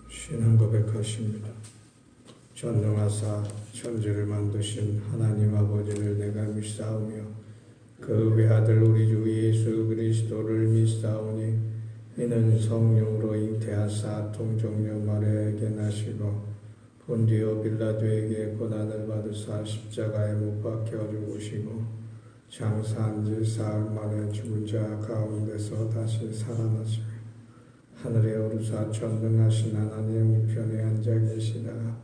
신앙 고백하십니다. 전능하사 천지를 만드신 하나님 아버지를 내가 믿사오며 그 외아들 우리 주 예수 그리스도를 믿사오니 이는 성령으로 잉태하사 동정녀 마리아에게 나시고 본디오 빌라도에게 고난을 받으사 십자가에 못 박혀 죽으시고 장사한 지 사흘 만에 죽은 자 가운데서 다시 살아나시며 하늘에 오르사 전능하신 하나님 우편에 앉아 계시다가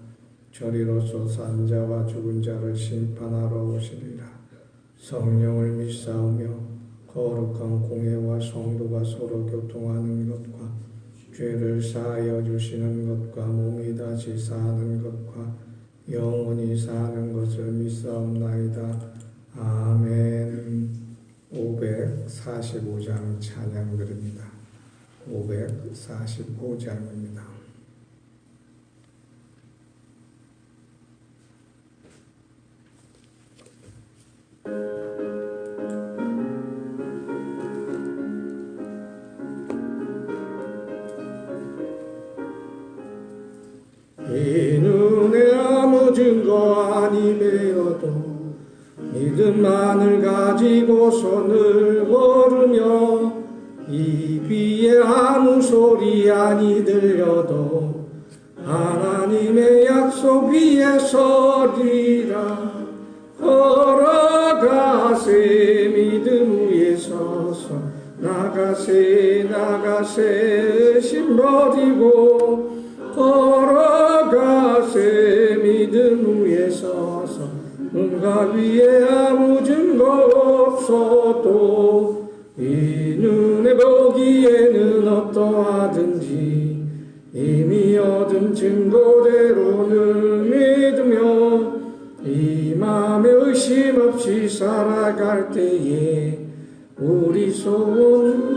저리로서 산 자와 죽은 자를 심판하러 오시리라. 성령을 믿사오며 거룩한 공회와 성도가 서로 교통하는 것과 죄를 사하여 주시는 것과 몸이 다시 사는 것과 영원히 사는 것을 믿사옵나이다. 아멘. 545장 찬양드립니다. 545장입니다. 이 눈에 아무 증거 아니되어도 믿음만을 가지고 손을 걸으며 이 귀에 아무 소리 아니 들려도 하나님의 약속 위에 서리라. 걸어가세 믿음 위에 서서 나가세 의심 버리고 걸어가세 믿음 위에 서서 눈과 위에 아무 증거 없어도 이 눈에 보기에는 어떠하든지 이미 얻은 증거대로는 믿으며 이 마음에 의심 없이 살아갈 때에 우리 소원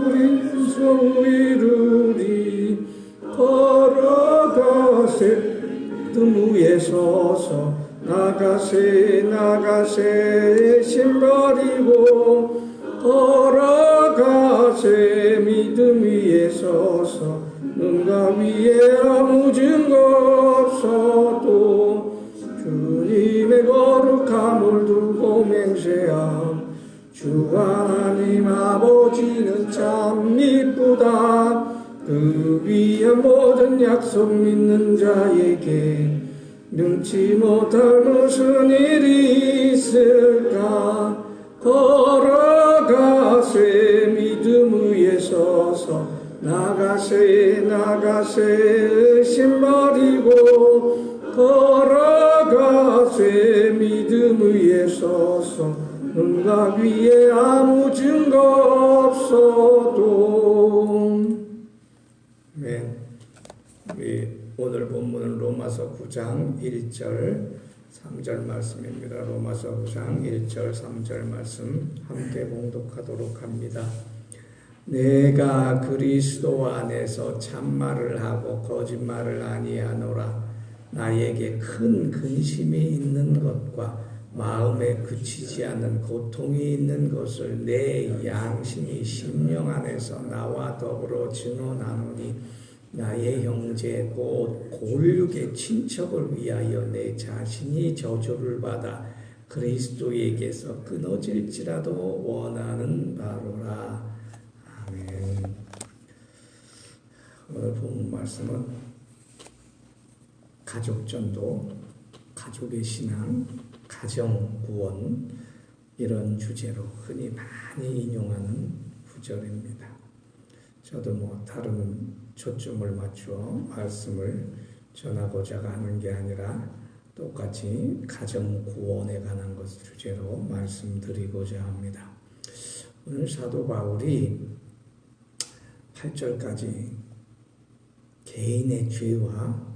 이루리. 걸어가세 등 위에 서서 나가세 심버리고 걸어가세 믿음 위에 서서 눈과 위에 아무 증거 없어도 주님의 거룩함을 두고 맹세함. 주 하나님 아버지는 참 이쁘다. 그 위한 모든 약속 믿는 자에게 능치 못할 무슨 일이 있을까. 걸어가세 믿음 위에 서서 나가세 의심 버리고 걸어가세 믿음 위에 서서 눈과 위에 아무 증거 없어도. 네. 우리 오늘 본문은 로마서 9장 1절 3절 말씀입니다. 로마서 9장 1절 3절 말씀 함께 봉독하도록 합니다. 내가 그리스도 안에서 참말을 하고 거짓말을 아니하노라. 나에게 큰 근심이 있는 것과 마음에 그치지 않는 고통이 있는 것을 내 양심이 심령 안에서 나와 더불어 증언하노니 나의 형제 곧 골육의 친척을 위하여 내 자신이 저주를 받아 그리스도에게서 끊어질지라도 원하는 바로라. 아멘. 오늘 본 말씀은 가족전도, 가족의 신앙, 가정구원 이런 주제로 흔히 많이 인용하는 구절입니다. 저도 다른 초점을 맞추어 말씀을 전하고자 하는 게 아니라 똑같이 가정구원에 관한 것을 주제로 말씀드리고자 합니다. 오늘 사도 바울이 8절까지 개인의 죄와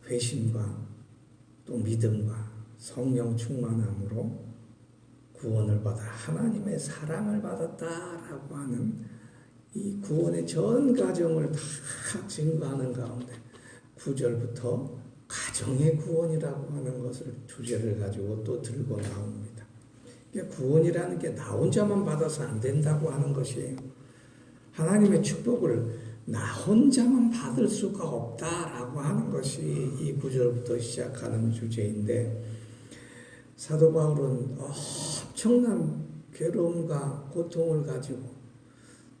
회심과 또 믿음과 성령 충만함으로 구원을 받아 하나님의 사랑을 받았다라고 하는 이 구원의 전 과정을 다 증거하는 가운데 9절부터 가정의 구원이라고 하는 것을 주제를 가지고 또 들고 나옵니다. 구원이라는 게 나 혼자만 받아서 안 된다고 하는 것이에요. 하나님의 축복을 나 혼자만 받을 수가 없다라고 하는 것이 이 구절부터 시작하는 주제인데, 사도 바울은 엄청난 괴로움과 고통을 가지고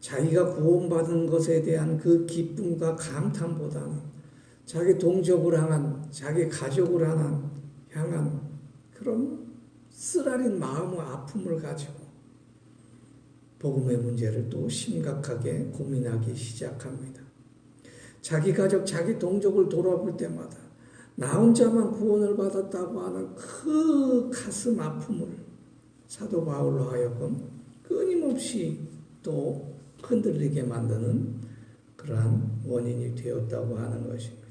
자기가 구원받은 것에 대한 그 기쁨과 감탄보다는 자기 동족을 향한, 자기 가족을 향한 그런 쓰라린 마음과 아픔을 가지고 복음의 문제를 또 심각하게 고민하기 시작합니다. 자기 가족, 자기 동족을 돌아볼 때마다 나 혼자만 구원을 받았다고 하는 그 가슴 아픔을 사도 바울로 하여금 끊임없이 또 흔들리게 만드는 그러한 원인이 되었다고 하는 것입니다.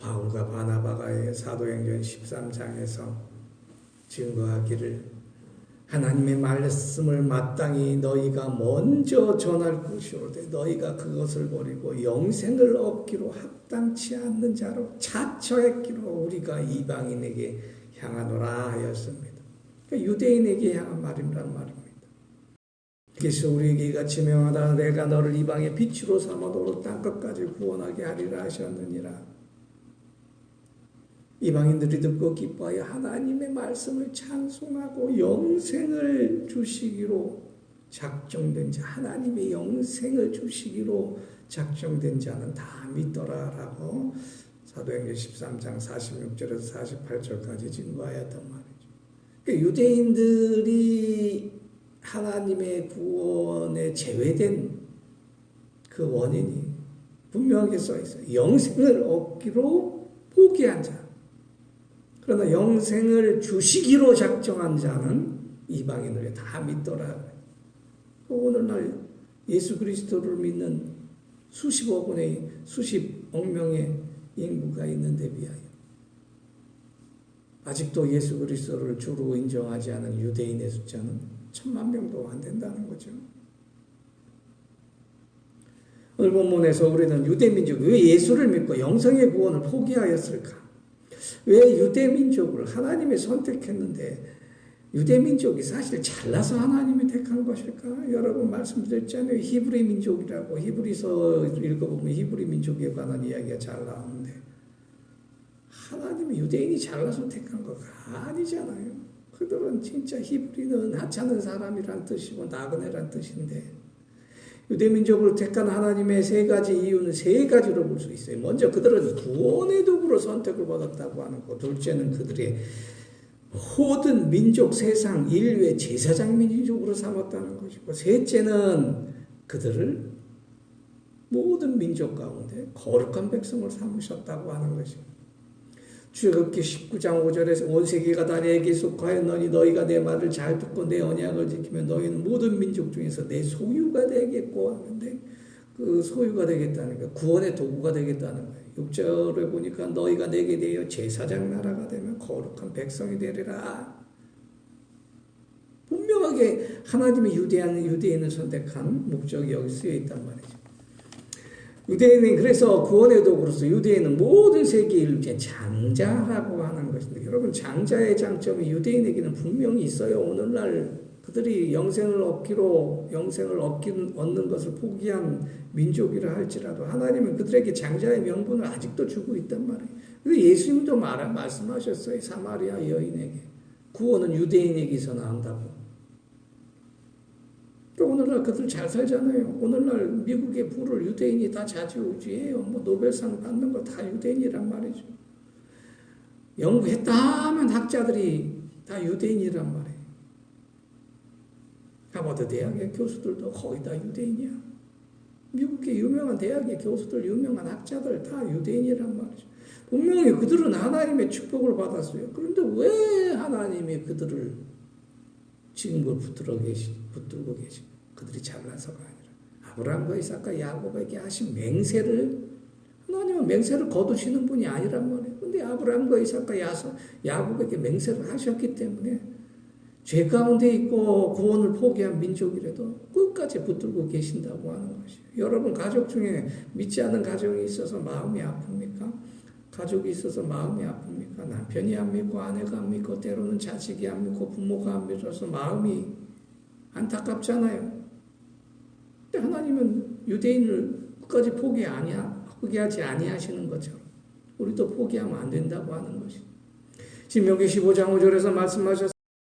바울과 바나바가 사도행전 13장에서 증거하기를 하나님의 말씀을 마땅히 너희가 먼저 전할 것이오되 너희가 그것을 버리고 영생을 얻기로 합당치 않는 자로 자처했기로 우리가 이방인에게 향하노라 하였습니다. 그러니까 유대인에게 향한 말이란 말입니다. 그래서 우리에게 이같이 명하다 내가 너를 이방의 빛으로 삼아 너로 땅끝까지 구원하게 하리라 하셨느니라. 이방인들이 듣고 기뻐하여 하나님의 말씀을 찬송하고 영생을 주시기로 작정된 자, 하나님의 영생을 주시기로 작정된 자는 다 믿더라라고 사도행전 13장 46절에서 48절까지 증거하였단 말이죠. 그러니까 유대인들이 하나님의 구원에 제외된 그 원인이 분명하게 써 있어요. 영생을 얻기로 포기한 자. 그러나 영생을 주시기로 작정한 자는 이방인을 다 믿더라. 오늘날 예수 그리스도를 믿는 수십억 명의 인구가 있는데 비하여 아직도 예수 그리스도를 주로 인정하지 않은 유대인의 숫자는 1000만 명도 안 된다는 거죠. 오늘 본문에서 우리는 유대민족이 왜 예수를 믿고 영생의 구원을 포기하였을까? 왜 유대민족을 하나님이 선택했는데 유대민족이 사실 잘나서 하나님이 택한 것일까? 여러분 말씀드렸잖아요. 히브리 민족이라고. 히브리서 읽어보면 히브리 민족에 관한 이야기가 잘 나오는데 하나님이 유대인이 잘나서 택한 거가 아니잖아요. 그들은 진짜 히브리는 하찮은 사람이란 뜻이고 나그네란 뜻인데 유대민족을 택한 하나님의 세 가지 이유는 세 가지로 볼 수 있어요. 먼저 그들은 구원의 도구로 선택을 받았다고 하는 것. 둘째는 그들의 모든 민족, 세상, 인류의 제사장 민족으로 삼았다는 것이고 셋째는 그들을 모든 민족 가운데 거룩한 백성을 삼으셨다고 하는 것입니다. 출애굽기 19장 5절에서 온 세계가 다 내게 속하였노니 너희가 내 말을 잘 듣고 내 언약을 지키면 너희는 모든 민족 중에서 내 소유가 되겠고 하는데 그 소유가 되겠다는 거 구원의 도구가 되겠다는 거예요. 6절에 보니까 너희가 내게 되어 제사장 나라가 되면 거룩한 백성이 되리라. 분명하게 하나님이 유대인을 선택한 목적이 여기 쓰여 있단 말이죠. 유대인은 그래서 구원의 도구로서 유대인은 모든 세계 인류의 장자라고 하는 것인데 여러분 장자의 장점이 유대인에게는 분명히 있어요. 오늘날 그들이 영생을 얻는 것을 포기한 민족이라 할지라도 하나님은 그들에게 장자의 명분을 아직도 주고 있단 말이에요. 그래서 예수님도 말씀하셨어요. 사마리아 여인에게 구원은 유대인에게서 나온다고. 오늘날 그들 잘 살잖아요. 오늘날 미국의 부를 유대인이 다 좌지우지해요. 노벨상 받는 거 다 유대인이란 말이죠. 연구했다 하면 학자들이 다 유대인이란 말이에요. 하버드 대학의 교수들도 거의 다 유대인이야. 미국의 유명한 대학의 교수들, 유명한 학자들 다 유대인이란 말이죠. 분명히 그들은 하나님의 축복을 받았어요. 그런데 왜 하나님이 그들을 지금껏 붙들고 계신 그들이 잘나서가 아니라 아브라함과 이삭과 야곱에게 하신 맹세를 하나님은 맹세를 거두시는 분이 아니란 말이에요. 그런데 아브라함과 이삭과 야곱에게 맹세를 하셨기 때문에 죄 가운데 있고 구원을 포기한 민족이라도 끝까지 붙들고 계신다고 하는 것이에요. 여러분 가족 중에 믿지 않은 가정이 있어서 마음이 아픕니까? 가족이 있어서 마음이 아픕니까? 남편이 안 믿고 아내가 안 믿고 때로는 자식이 안 믿고 부모가 안 믿어서 마음이 안타깝잖아요. 근데 하나님은 유대인을 끝까지 포기하지 아니하시는 것처럼 우리도 포기하면 안 된다고 하는 것이. 신명기 15장 5절에서 말씀하셨습니다.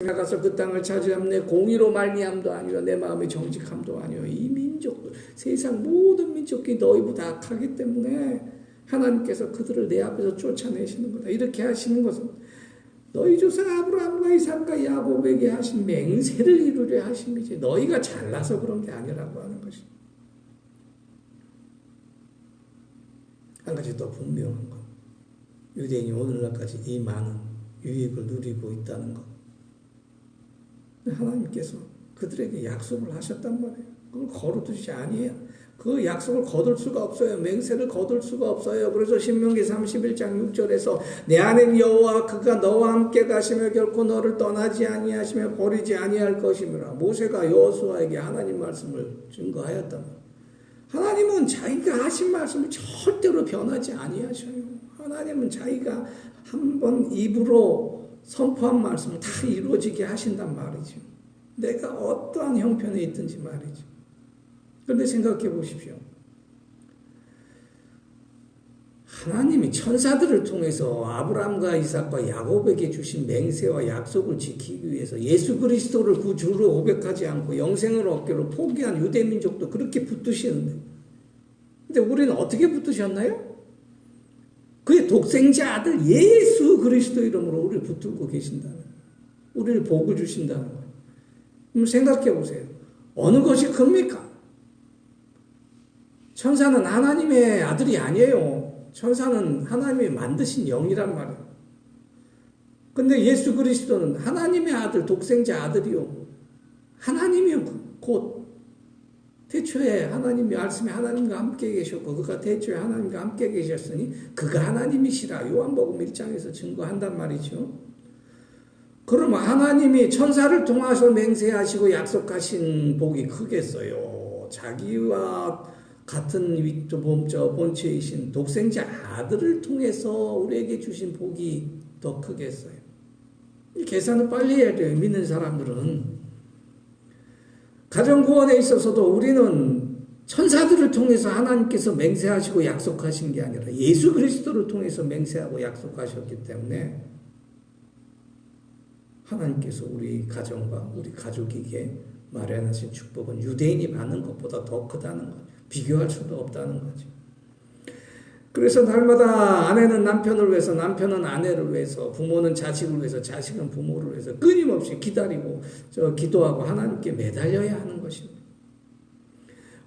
나가서 그 땅을 차지함 내 공의로 말미암도 아니요 내 마음의 정직함도 아니요 이 민족들 세상 모든 민족이 너희보다 악하기 때문에 하나님께서 그들을 내 앞에서 쫓아내시는 거다. 이렇게 하시는 것은 너희 조상 아브라함과 이삭과 야곱에게 하신 맹세를 이루려 하심이지 너희가 잘나서 그런 게 아니라고 하는 것이. 한 가지 더 분명한 것. 유대인이 오늘날까지 이 많은 유익을 누리고 있다는 것. 하나님께서 그들에게 약속을 하셨단 말이에요. 그걸 거두지 아니에요. 그 약속을 거둘 수가 없어요. 맹세를 거둘 수가 없어요. 그래서 신명기 31장 6절에서 내 하나님 여호와 그가 너와 함께 가시며 결코 너를 떠나지 아니하시며 버리지 아니할 것이므라. 모세가 여호수아에게 하나님 말씀을 증거하였단 말이에요. 하나님은 자기가 하신 말씀을 절대로 변하지 아니하셔요. 하나님은 자기가 한번 입으로 선포한 말씀을 다 이루어지게 하신단 말이죠. 내가 어떠한 형편에 있든지 말이죠. 그런데 생각해 보십시오. 하나님이 천사들을 통해서 아브라함과 이삭과 야곱에게 주신 맹세와 약속을 지키기 위해서 예수 그리스도를 구주로 고백하지 않고 영생을 얻기로 포기한 유대민족도 그렇게 붙드시는데, 근데 우리는 어떻게 붙드셨나요? 그의 독생자 아들 예수 그리스도 이름으로 우리를 붙들고 계신다는 거예요. 우리를 복을 주신다는 거예요. 그럼 생각해 보세요. 어느 것이 큽니까? 천사는 하나님의 아들이 아니에요. 천사는 하나님이 만드신 영이란 말이에요. 근데 예수 그리스도는 하나님의 아들, 독생자 아들이요. 하나님이요. 곧 태초에 하나님이 말씀에 하나님과 함께 계셨고 그가 태초에 하나님과 함께 계셨으니 그가 하나님이시라 요한복음 1장에서 증거한단 말이죠. 그러면 하나님이 천사를 통해서 맹세하시고 약속하신 복이 크겠어요. 자기와 같은 본체이신 독생자 아들을 통해서 우리에게 주신 복이 더 크겠어요. 이 계산을 빨리 해야 돼요. 믿는 사람들은. 가정구원에 있어서도 우리는 천사들을 통해서 하나님께서 맹세하시고 약속하신 게 아니라 예수 그리스도를 통해서 맹세하고 약속하셨기 때문에 하나님께서 우리 가정과 우리 가족에게 마련하신 축복은 유대인이 받는 것보다 더 크다는 거죠. 비교할 수도 없다는 거죠. 그래서 날마다 아내는 남편을 위해서, 남편은 아내를 위해서, 부모는 자식을 위해서, 자식은 부모를 위해서 끊임없이 기다리고 기도하고 하나님께 매달려야 하는 것입니다.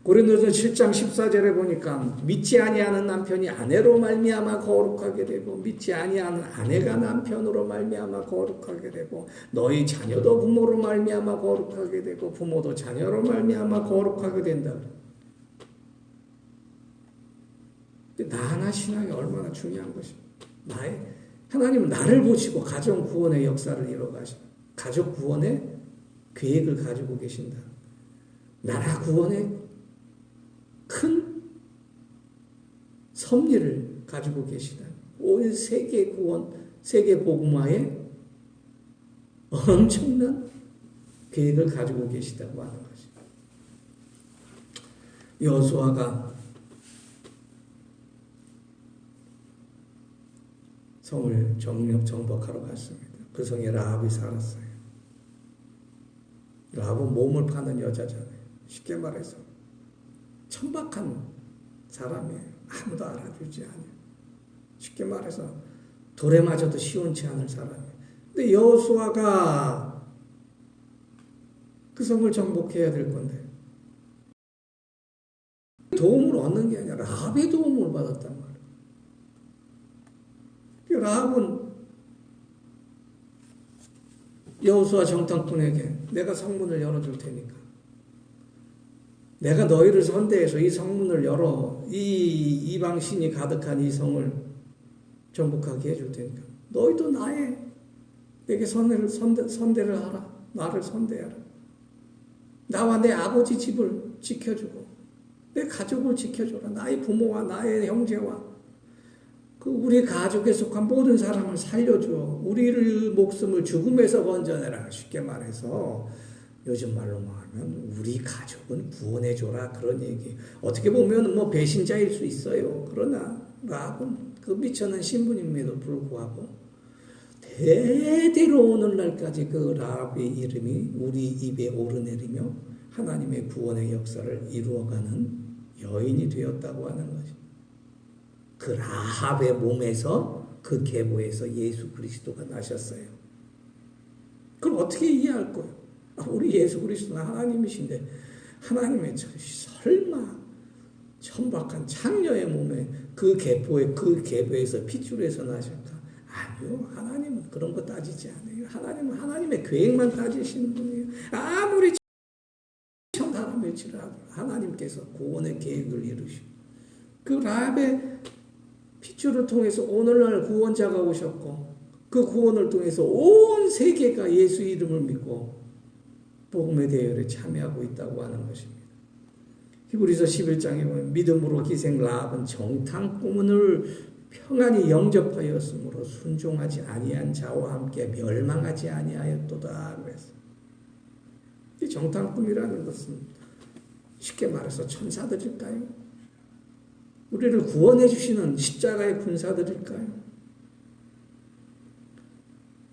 고린도서 7장 14절에 보니까 믿지 아니하는 남편이 아내로 말미암아 거룩하게 되고 믿지 아니하는 아내가 남편으로 말미암아 거룩하게 되고 너희 자녀도 부모로 말미암아 거룩하게 되고 부모도 자녀로 말미암아 거룩하게 된다. 나나 신앙이 얼마나 중요한 것입니다. 하나님은 나를 보시고 가정 구원의 역사를 이뤄가시고 가족 구원의 계획을 가지고 계신다. 나라 구원의 큰 섭리를 가지고 계시다. 온 세계 구원, 세계 복음화에 엄청난 계획을 가지고 계시다고 하는 것입니다. 여호수아가 성을 정복하러 갔습니다. 그 성에 라합이 살았어요. 라합은 몸을 파는 여자잖아요. 쉽게 말해서 천박한 사람이에요. 아무도 알아주지 않아요. 쉽게 말해서 돌에 맞아도 시원치 않을 사람이에요. 근데 여호수아가 그 성을 정복해야 될 건데 도움을 얻는 게 아니라 라합의 도움을 받았단 말이에요. 라합은 여호수아 정탐꾼에게 내가 성문을 열어줄 테니까 내가 너희를 선대해서 이 성문을 열어 이 이방 신이 가득한 이 성을 정복하게 해줄 테니까 너희도 내게 선대를 하라. 나를 선대하라. 나와 내 아버지 집을 지켜주고 내 가족을 지켜줘라. 나의 부모와 나의 형제와 우리 가족에 속한 모든 사람을 살려줘. 우리를 목숨을 죽음에서 건져내라. 쉽게 말해서 요즘 말로 말하면 우리 가족은 구원해줘라 그런 얘기. 어떻게 보면 뭐 배신자일 수 있어요. 그러나 라합은 그 미천한 신부님에도 불구하고 대대로 오늘날까지 그 라합의 이름이 우리 입에 오르내리며 하나님의 구원의 역사를 이루어가는 여인이 되었다고 하는 것입니다. 그 라합의 몸에서 그 계보에서 예수 그리스도가 나셨어요. 그럼 어떻게 이해할 거예요? 우리 예수 그리스도는 하나님이신데 하나님의 설마 천박한 창녀의 몸에 그 계보에서 핏줄에서 나실까? 아니요. 하나님은 그런 거 따지지 않아요. 하나님은 하나님의 계획만 따지시는 분이에요. 아무리 사람일지라도 하나님께서 구원의 계획을 이루시고 그 라합의 핏줄을 통해서 오늘날 구원자가 오셨고 그 구원을 통해서 온 세계가 예수 이름을 믿고 복음의 대열에 참여하고 있다고 하는 것입니다. 히브리서 11장에 보면 믿음으로 기생 라합은 정탐꾼을 평안히 영접하였으므로 순종하지 아니한 자와 함께 멸망하지 아니하였도다 그랬어요. 이 정탐꾼이라는 것은 쉽게 말해서 천사들일까요? 우리를 구원해 주시는 십자가의 군사들일까요?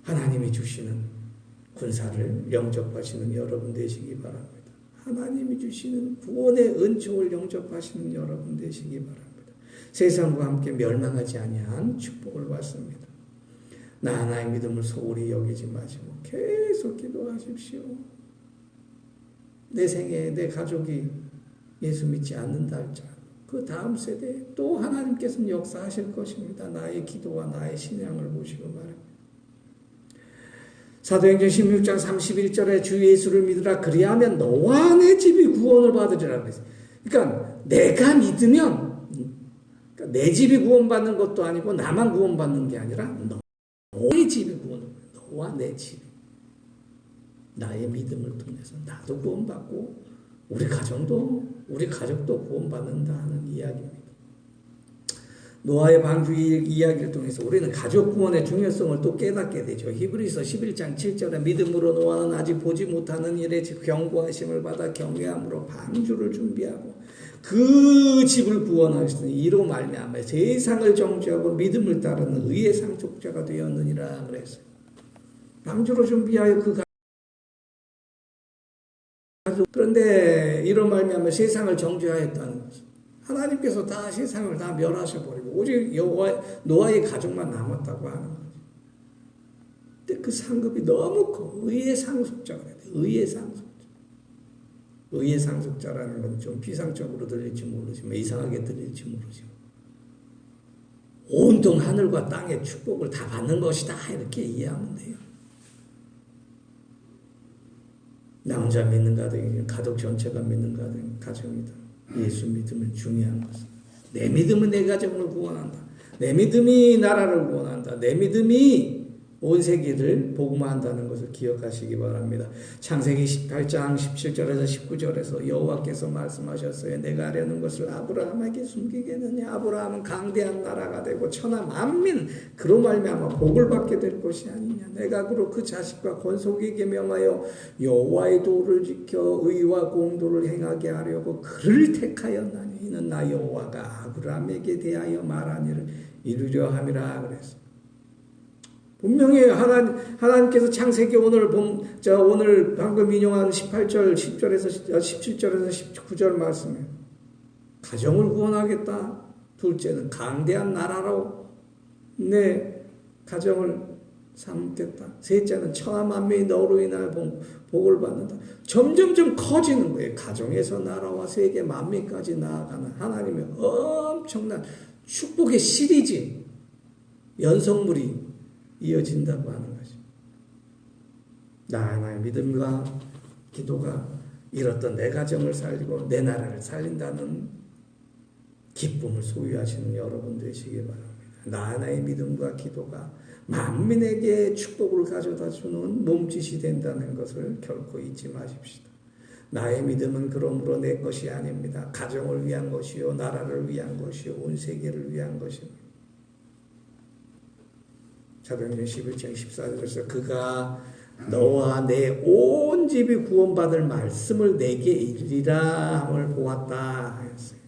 하나님이 주시는 군사를 영접하시는 여러분 되시기 바랍니다. 하나님이 주시는 구원의 은총을 영접하시는 여러분 되시기 바랍니다. 세상과 함께 멸망하지 아니한 축복을 받습니다. 나 하나의 믿음을 소홀히 여기지 마시고 계속 기도하십시오. 내 생에 내 가족이 예수 믿지 않는다 할지라도 그 다음 세대에 또 하나님께서는 역사하실 것입니다. 나의 기도와 나의 신앙을 보시고 말입니다. 사도행전 16장 31절에 주 예수를 믿으라 그리하면 너와 내 집이 구원을 받으리라고 했어요. 그러니까 내가 믿으면 그러니까 내 집이 구원받는 것도 아니고 나만 구원받는 게 아니라 너의 집이 구원을 받는 너와 내 집이 나의 믿음을 통해서 나도 구원받고 우리 가족도 구원받는다 하는 이야기입니다. 노아의 방주 이야기를 통해서 우리는 가족 구원의 중요성을 또 깨닫게 되죠. 히브리서 11장 7절에 믿음으로 노아는 아직 보지 못하는 일에 경고하심을 받아 경외함으로 방주를 준비하고 그 집을 구원하시니 이로 말미암아 세상을 정죄하고 믿음을 따르는 의의 상속자가 되었느니라 그랬어요. 방주로 준비하여 그 가족 그런데 이로 말미암아 세상을 정죄하였다는 것은 하나님께서 다 세상을 다 멸하셔버리고 오직 노아의 가족만 남았다고 하는 거죠. 근데 그 상급이 너무 커. 의의 상속자가 돼요. 의의 상속자. 의의 상속자라는 건 좀 비상적으로 들릴지 모르지만 이상하게 들릴지 모르지만 온통 하늘과 땅의 축복을 다 받는 것이다 이렇게 이해하면 돼요. 나 혼자 믿는 가정이 가족 전체가 믿는 가정이다. 예수 믿음은 중요한 것은 내 믿음은 내 가정을 구원한다. 내 믿음이 나라를 구원한다. 내 믿음이 온 세계를 복음화한다는 것을 기억하시기 바랍니다. 창세기 18장 17절에서 19절에서 여호와께서 말씀하셨어요. 내가 하려는 것을 아브라함에게 숨기겠느냐. 아브라함은 강대한 나라가 되고 천하 만민 그로 말미암아 복을 받게 될 것이 아니냐. 내가 그로 그 자식과 권속에게 명하여 여호와의 도를 지켜 의와 공도를 행하게 하려고 그를 택하였나니 이는 나 여호와가 아브라함에게 대하여 말한 일을 이루려 함이라 그랬습니다. 분명히 하나님께서 창세기 오늘 방금 인용한 18절, 10절에서 17절에서 19절 말씀에 가정을 구원하겠다. 둘째는 강대한 나라로 내 가정을 삼겠다. 셋째는 천하 만민이 너로 인하여 복을 받는다. 점점점 커지는 거예요. 가정에서 나라와 세계 만민까지 나아가는 하나님의 엄청난 축복의 시리즈 연속물이 이어진다고 하는 것이. 나 하나의 믿음과 기도가 이뤘던 내 가정을 살리고 내 나라를 살린다는 기쁨을 소유하시는 여러분 되시기 바랍니다. 나 하나의 믿음과 기도가 만민에게 축복을 가져다 주는 몸짓이 된다는 것을 결코 잊지 마십시다. 나의 믿음은 그러므로 내 것이 아닙니다. 가정을 위한 것이요 나라를 위한 것이요 온 세계를 위한 것입니다. 사도행전 11장 14절에서 그가 너와 내 온 집이 구원받을 말씀을 내게 이르리라 함을 보았다 하였어요.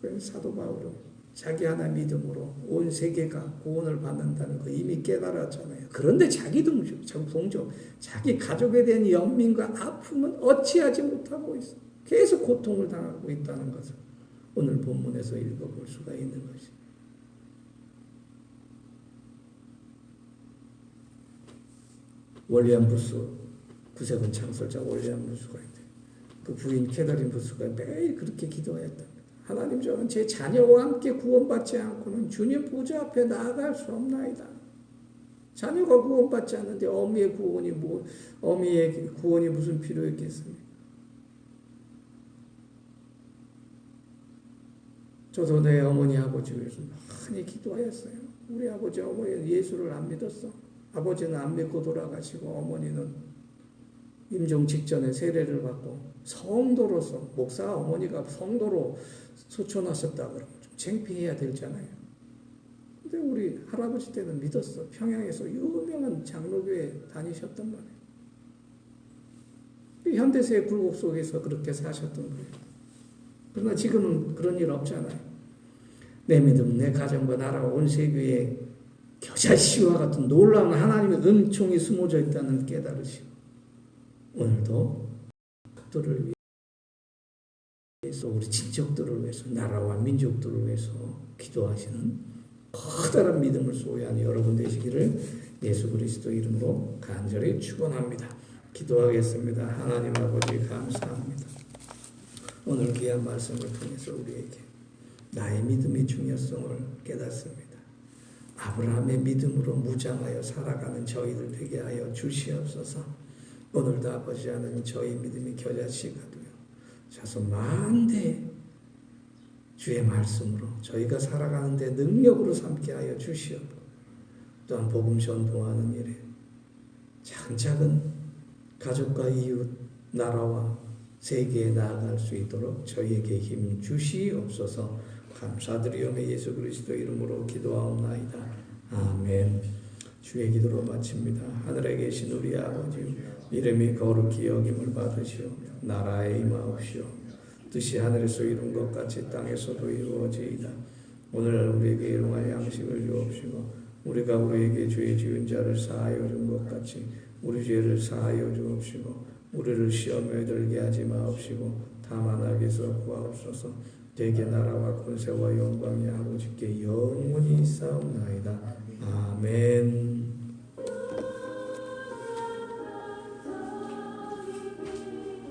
그래서 사도 바울은 자기 하나 믿음으로 온 세계가 구원을 받는다는 거 이미 깨달았잖아요. 그런데 자기 동족, 자기 가족에 대한 연민과 아픔은 어찌하지 못하고 있어. 계속 고통을 당하고 있다는 것을 오늘 본문에서 읽어볼 수가 있는 것이. 월리안 부스, 구세군 창설자 월리안 부스가 있대. 그 부인 캐더린 부스가 매일 그렇게 기도했답니다. 하나님, 저는 제 자녀와 함께 구원받지 않고는 주님 보좌 앞에 나아갈 수 없나이다. 자녀가 구원받지 않는데 어미의 구원이 무슨 필요했겠습니까? 저도 내 어머니 아버지 위해서 많이 기도하였어요. 우리 아버지 어머니는 예수를 안 믿었어. 아버지는 안 믿고 돌아가시고 어머니는 임종 직전에 세례를 받고 성도로서, 목사 어머니가 성도로 소천하셨다 그러면 좀 창피해야 되잖아요. 근데 우리 할아버지 때는 믿었어. 평양에서 유명한 장로교에 다니셨단 말이에요. 현대사의 굴곡 속에서 그렇게 사셨던 거예요. 그러나 지금은 그런 일 없잖아요. 내 믿음, 내 가정과 나라와 온 세계에 겨자씨와 같은 놀라운 하나님의 은총이 숨어져 있다는 깨달으시고 오늘도 그들을 위해서, 우리 친척들을 위해서, 나라와 민족들을 위해서 기도하시는 커다란 믿음을 소유한 여러분 되시기를 예수 그리스도 이름으로 간절히 축원합니다. 기도하겠습니다. 하나님 아버지 감사합니다. 오늘 귀한 말씀을 통해서 우리에게 나의 믿음의 중요성을 깨닫습니다. 아브라함의 믿음으로 무장하여 살아가는 저희들 되게 하여 주시옵소서. 오늘도 아버지 하나님, 저희 믿음이 겨자씨가 되어 자손 만대 주의 말씀으로 저희가 살아가는 데 능력으로 삼게 하여 주시옵고, 또한 복음 전도하는 일에 차근차근 가족과 이웃, 나라와 세계에 나아갈 수 있도록 저희에게 힘 주시옵소서. 감사드리오며 예수 그리스도 이름으로 기도하옵나이다. 아멘. 주의 기도로 마칩니다. 하늘에 계신 우리 아버지, 이름이 거룩히 여김을 받으시오며 나라에 임하옵시오며 뜻이 하늘에서 이룬 것 같이 땅에서도 이루어지이다. 오늘 우리에게 일용할 양식을 주옵시고 우리가 우리에게 죄 지은 자를 사하여 준 것 같이 우리 죄를 사하여 주옵시고 우리를 시험에 들게 하지 마옵시고 다만 악에서 구하옵소서. 대개 나라와 권세와 영광이 아버지께 영원히 있사옵나이다. 아멘.